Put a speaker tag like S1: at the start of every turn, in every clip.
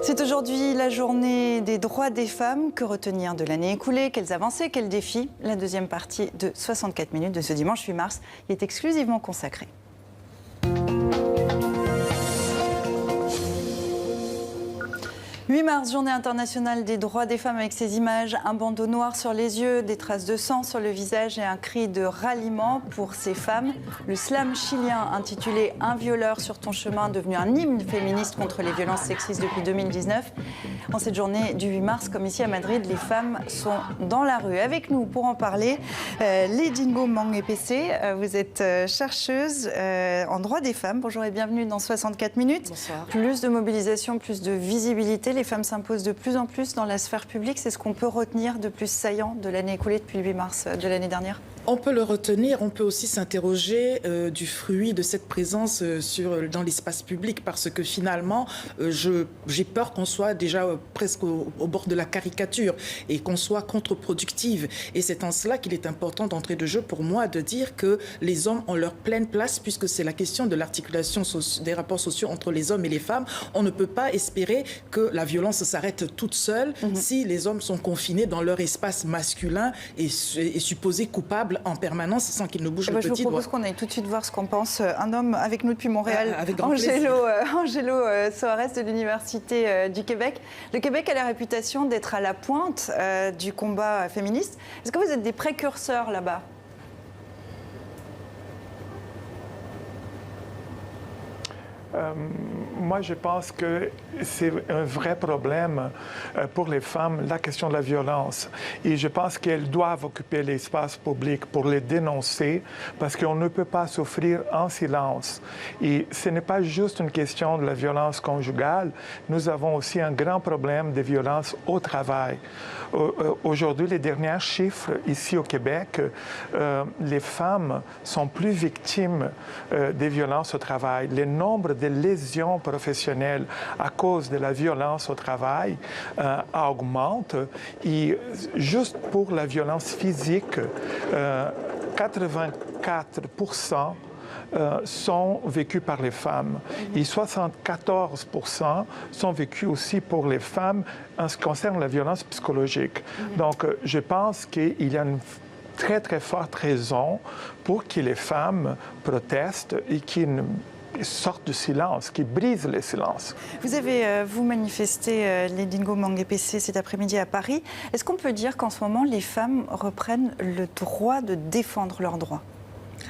S1: C'est aujourd'hui la journée des droits des femmes. Que retenir de l'année écoulée? Quelles avancées? Quels défis? La deuxième partie de 64 minutes de ce dimanche 8 mars y est exclusivement consacrée. 8 mars, journée internationale des droits des femmes, avec ces images, un bandeau noir sur les yeux, des traces de sang sur le visage et un cri de ralliement pour ces femmes. Le slam chilien intitulé « Un violeur sur ton chemin », devenu un hymne féministe contre les violences sexistes depuis 2019. En cette journée du 8 mars, comme ici à Madrid, les femmes sont dans la rue. Avec nous pour en parler, Ledingo Mang-Epese, vous êtes chercheuse en droit des femmes. Bonjour et bienvenue dans 64 minutes.
S2: Bonsoir.
S1: Plus de mobilisation, plus de visibilité. Les femmes s'imposent de plus en plus dans la sphère publique. C'est ce qu'on peut retenir de plus saillant de l'année écoulée depuis le 8 mars de l'année dernière?
S2: On peut le retenir, on peut aussi s'interroger du fruit de cette présence dans l'espace public, parce que finalement, j'ai peur qu'on soit déjà presque au bord de la caricature et qu'on soit contre-productive. Et c'est en cela qu'il est important d'entrer de jeu pour moi de dire que les hommes ont leur pleine place, puisque c'est la question de l'articulation des rapports sociaux entre les hommes et les femmes. On ne peut pas espérer que la violence s'arrête toute seule si les hommes sont confinés dans leur espace masculin et supposés coupables en permanence sans qu'il ne bouge le petit doigt.
S1: Je vous propose qu'on aille tout de suite voir ce qu'en pense un homme avec nous depuis Montréal, Angelo Soares de l'Université du Québec. Le Québec a la réputation d'être à la pointe du combat féministe. Est-ce que vous êtes des précurseurs là-bas ?
S3: Moi, je pense que c'est un vrai problème pour les femmes, la question de la violence. Et je pense qu'elles doivent occuper l'espace public pour les dénoncer, parce qu'on ne peut pas souffrir en silence. Et ce n'est pas juste une question de la violence conjugale. Nous avons aussi un grand problème de violence au travail. Aujourd'hui, les derniers chiffres ici au Québec, les femmes sont plus victimes des violences au travail. Le nombre de lésions professionnelles à cause de la violence au travail augmente. Et juste pour la violence physique, 84% sont vécus par les femmes et 74% sont vécus aussi pour les femmes en ce qui concerne la violence psychologique. Donc, je pense qu'il y a une très, très forte raison pour que les femmes protestent et qu'ils sortent du silence, qui brisent le silence.
S1: Vous avez, vous, manifesté, Ledingo Mang-Epese, cet après-midi à Paris. Est-ce qu'on peut dire qu'en ce moment, les femmes reprennent le droit de défendre leurs droits ?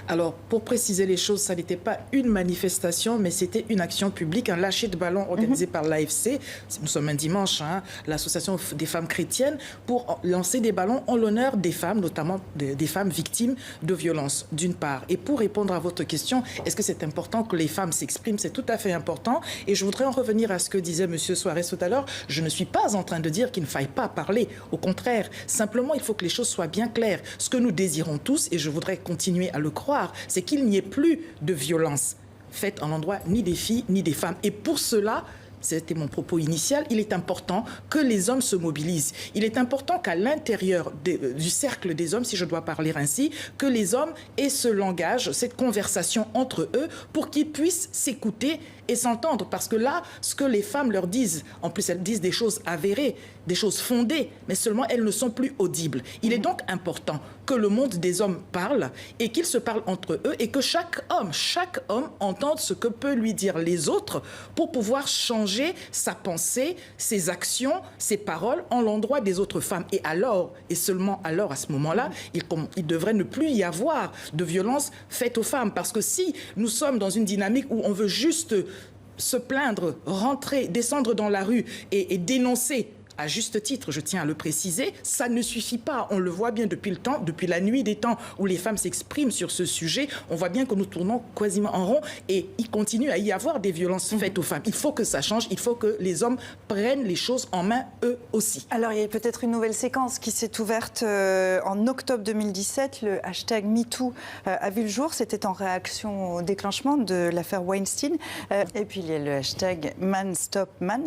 S2: Alors, pour préciser les choses, ça n'était pas une manifestation, mais c'était une action publique, un lâcher de ballon organisé par l'AFC. Nous sommes un dimanche, l'Association des femmes chrétiennes, pour lancer des ballons en l'honneur des femmes, notamment des femmes victimes de violences, d'une part. Et pour répondre à votre question, est-ce que c'est important que les femmes s'expriment? C'est tout à fait important. Et je voudrais en revenir à ce que disait M. Soares tout à l'heure. Je ne suis pas en train de dire qu'il ne faille pas parler. Au contraire, simplement, il faut que les choses soient bien claires. Ce que nous désirons tous, et je voudrais continuer à le croire, c'est qu'il n'y ait plus de violence faite à l'endroit ni des filles ni des femmes. Et pour cela, c'était mon propos initial, il est important que les hommes se mobilisent. Il est important qu'à l'intérieur du cercle des hommes, si je dois parler ainsi, que les hommes aient ce langage, cette conversation entre eux pour qu'ils puissent s'écouter et s'entendre. Parce que là, ce que les femmes leur disent, en plus elles disent des choses avérées, des choses fondées, mais seulement elles ne sont plus audibles. Il est donc important que le monde des hommes parle et qu'ils se parlent entre eux et que chaque homme entende ce que peut lui dire les autres pour pouvoir changer sa pensée, ses actions, ses paroles en l'endroit des autres femmes. Et alors, et seulement alors, à ce moment-là, il devrait ne plus y avoir de violence faite aux femmes. Parce que si nous sommes dans une dynamique où on veut juste se plaindre, rentrer, descendre dans la rue et dénoncer, à juste titre, je tiens à le préciser, ça ne suffit pas. On le voit bien depuis la nuit des temps où les femmes s'expriment sur ce sujet. On voit bien que nous tournons quasiment en rond et il continue à y avoir des violences faites aux femmes. Il faut que ça change, il faut que les hommes prennent les choses en main eux aussi.
S1: Alors, il y a peut-être une nouvelle séquence qui s'est ouverte en octobre 2017. Le hashtag MeToo a vu le jour. C'était en réaction au déclenchement de l'affaire Weinstein. Et puis, il y a le hashtag ManStopMan.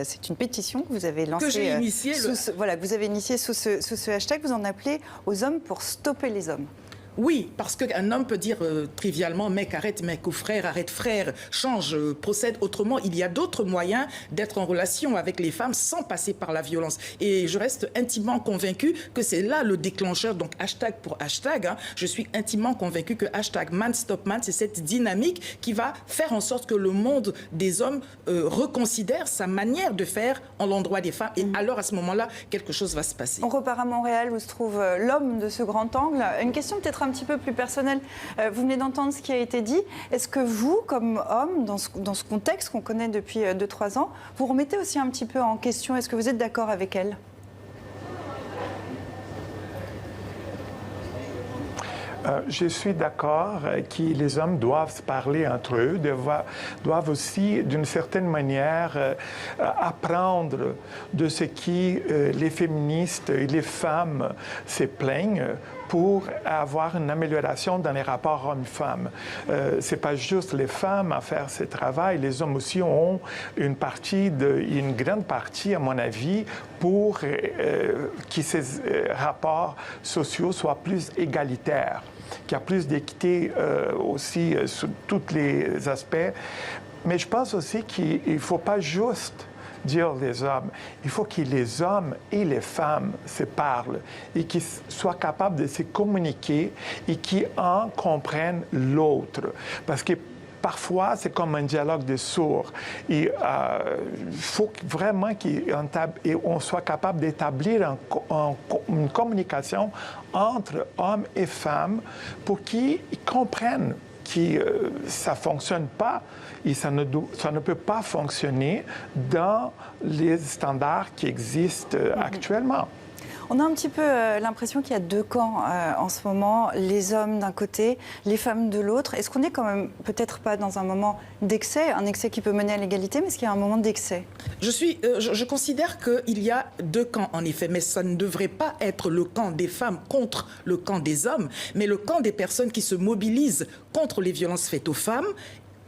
S1: C'est une pétition que vous avez lancée.
S2: Que j'ai initié.
S1: Voilà, que vous avez initié sous ce hashtag. Vous en appelez aux hommes pour stopper les hommes.
S2: Oui, parce qu'un homme peut dire trivialement mec arrête mec ou frère arrête frère, change, procède autrement. Il y a d'autres moyens d'être en relation avec les femmes sans passer par la violence. Et je reste intimement convaincue que c'est là le déclencheur, donc hashtag pour hashtag. Hein, je suis intimement convaincue que hashtag Man Stop Man, c'est cette dynamique qui va faire en sorte que le monde des hommes reconsidère sa manière de faire en l'endroit des femmes. Et alors à ce moment-là, quelque chose va se passer.
S1: On repart à Montréal où se trouve l'homme de ce grand angle. Une question peut-être un petit peu plus personnelle. Vous venez d'entendre ce qui a été dit. Est-ce que vous, comme homme, dans ce contexte qu'on connaît depuis 2-3 ans, vous remettez aussi un petit peu en question? Est-ce que vous êtes d'accord avec elle?
S3: Je suis d'accord que les hommes doivent se parler entre eux, doivent aussi, d'une certaine manière, apprendre de ce qui les féministes et les femmes se plaignent pour avoir une amélioration dans les rapports hommes-femmes. Ce n'est pas juste les femmes à faire ce travail, les hommes aussi ont une grande partie, à mon avis, pour que ces rapports sociaux soient plus égalitaires, qu'il y a plus d'équité aussi sur tous les aspects. Mais je pense aussi qu'il ne faut pas juste dire les hommes. Il faut que les hommes et les femmes se parlent et qu'ils soient capables de se communiquer et qu'ils en comprennent l'autre. Parce que parfois, c'est comme un dialogue de sourds. Il faut vraiment qu'on soit capable d'établir une communication entre hommes et femmes pour qu'ils comprennent que ça ne fonctionne pas et ça ne peut pas fonctionner dans les standards qui existent actuellement.
S1: On a un petit peu l'impression qu'il y a deux camps en ce moment, les hommes d'un côté, les femmes de l'autre. Est-ce qu'on n'est quand même peut-être pas dans un moment d'excès, un excès qui peut mener à l'égalité, mais est-ce qu'il y a un moment d'excès?
S2: Je considère qu'il y a deux camps, en effet, mais ça ne devrait pas être le camp des femmes contre le camp des hommes, mais le camp des personnes qui se mobilisent contre les violences faites aux femmes,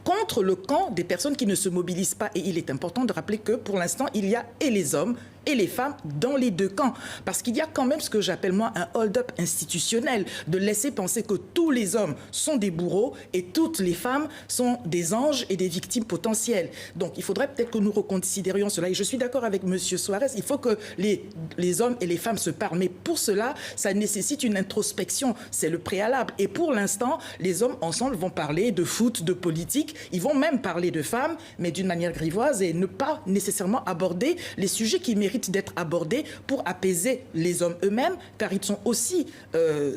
S2: contre le camp des personnes qui ne se mobilisent pas. Et il est important de rappeler que pour l'instant, il y a et les hommes et les femmes dans les deux camps. Parce qu'il y a quand même ce que j'appelle moi un hold-up institutionnel, de laisser penser que tous les hommes sont des bourreaux et toutes les femmes sont des anges et des victimes potentielles. Donc il faudrait peut-être que nous reconsidérions cela. Et je suis d'accord avec M. Suarez, il faut que les hommes et les femmes se parlent. Mais pour cela, ça nécessite une introspection. C'est le préalable. Et pour l'instant, les hommes ensemble vont parler de foot, de politique. Ils vont même parler de femmes, mais d'une manière grivoise et ne pas nécessairement aborder les sujets qui méritent d'être abordés pour apaiser les hommes eux-mêmes, car ils sont aussi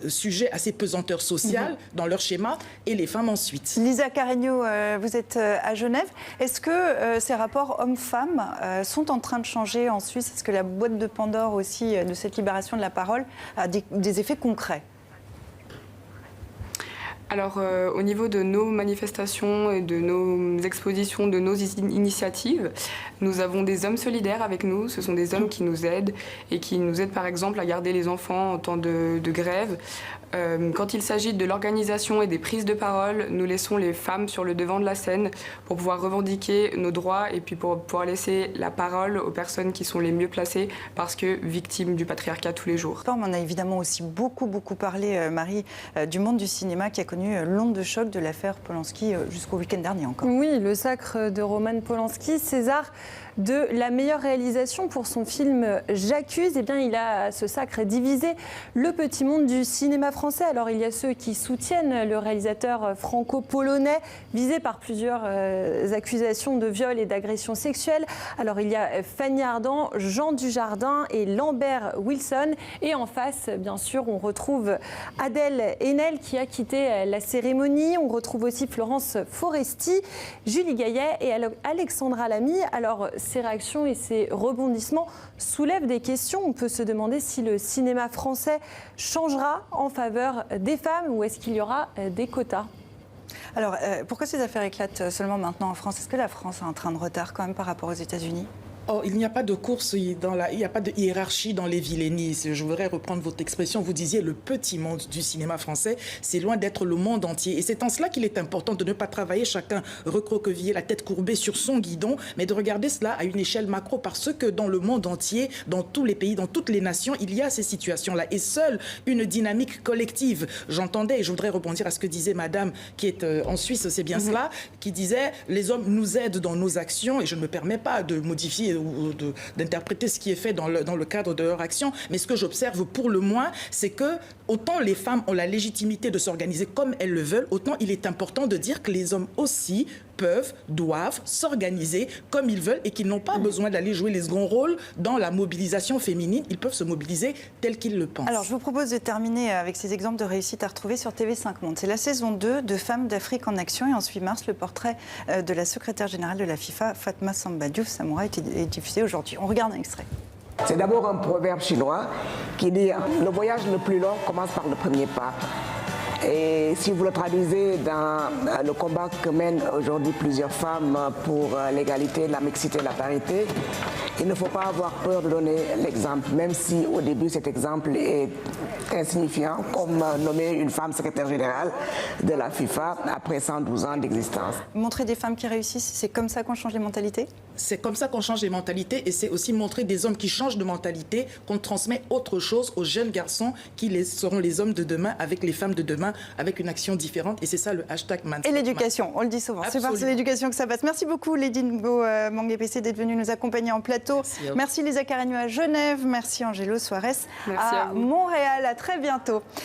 S2: sujets à ces pesanteurs sociales dans leur schéma, et les femmes ensuite.
S1: Lisa Carreño, vous êtes à Genève. Est-ce que ces rapports hommes-femmes sont en train de changer en Suisse? Est-ce que la boîte de Pandore aussi de cette libération de la parole a des effets concrets?
S4: Alors, au niveau de nos manifestations et de nos expositions, de nos initiatives, nous avons des hommes solidaires avec nous. Ce sont des hommes qui nous aident et qui nous aident par exemple à garder les enfants en temps de grève. Quand il s'agit de l'organisation et des prises de parole, nous laissons les femmes sur le devant de la scène pour pouvoir revendiquer nos droits et puis pour pouvoir laisser la parole aux personnes qui sont les mieux placées parce que victimes du patriarcat tous les jours.
S1: On a évidemment aussi beaucoup parlé, Marie, du monde du cinéma qui a connu l'onde de choc de l'affaire Polanski jusqu'au week-end dernier encore.
S5: Oui, le sacre de Roman Polanski, César de la meilleure réalisation pour son film J'accuse. Eh bien, il a ce sacre divisé le petit monde du cinéma français. Alors, il y a ceux qui soutiennent le réalisateur franco-polonais visé par plusieurs accusations de viol et d'agression sexuelle. Alors, il y a Fanny Ardant, Jean Dujardin et Lambert Wilson. Et en face, bien sûr, on retrouve Adèle Haenel qui a quitté la cérémonie. On retrouve aussi Florence Foresti, Julie Gaillet et Alexandra Lamy. Alors, ces réactions et ces rebondissements soulèvent des questions. On peut se demander si le cinéma français changera en faveur des femmes ou est-ce qu'il y aura des quotas?
S1: Alors, pourquoi ces affaires éclatent seulement maintenant en France? Est-ce que la France a un train de retard quand même par rapport aux États-Unis?
S2: Oh, il n'y a pas de course, il n'y a pas de hiérarchie dans les vilainies. Je voudrais reprendre votre expression. Vous disiez le petit monde du cinéma français, c'est loin d'être le monde entier. Et c'est en cela qu'il est important de ne pas travailler chacun recroquevillé, la tête courbée sur son guidon, mais de regarder cela à une échelle macro, parce que dans le monde entier, dans tous les pays, dans toutes les nations, il y a ces situations-là. Et seule une dynamique collective. J'entendais, et je voudrais rebondir à ce que disait madame qui est en Suisse, c'est bien cela, qui disait les hommes nous aident dans nos actions, et je ne me permets pas de modifier ou d'interpréter ce qui est fait dans le cadre de leur action. Mais ce que j'observe pour le moins, c'est que autant les femmes ont la légitimité de s'organiser comme elles le veulent, autant il est important de dire que les hommes aussi peuvent, doivent s'organiser comme ils veulent et qu'ils n'ont pas besoin d'aller jouer les seconds rôles dans la mobilisation féminine. Ils peuvent se mobiliser tel qu'ils le pensent.
S1: Alors, je vous propose de terminer avec ces exemples de réussite à retrouver sur TV5 Monde. C'est la saison 2 de Femmes d'Afrique en action et en 8 mars, le portrait de la secrétaire générale de la FIFA, Fatma Samba Diouf Samoura, est diffusé aujourd'hui. On regarde un extrait.
S6: C'est d'abord un proverbe chinois qui dit « Le voyage le plus long commence par le premier pas ». Et si vous le traduisez dans le combat que mènent aujourd'hui plusieurs femmes pour l'égalité, la mixité et la parité, il ne faut pas avoir peur de donner l'exemple, même si au début cet exemple est insignifiant, comme nommer une femme secrétaire générale de la FIFA après 112 ans d'existence.
S1: Montrer des femmes qui réussissent, c'est comme ça qu'on change les mentalités ?
S2: C'est comme ça qu'on change les mentalités, et c'est aussi montrer des hommes qui changent de mentalité, qu'on transmet autre chose aux jeunes garçons qui seront les hommes de demain avec les femmes de demain, avec une action différente. Et c'est ça le hashtag
S1: Et l'éducation, on le dit souvent. C'est par l'éducation que ça passe. Merci beaucoup, Lady Ngo Mangepese, d'être venue nous accompagner en plateau. Merci Lisa Carreño à Genève. Merci Angelo Suarez à Montréal. À très bientôt.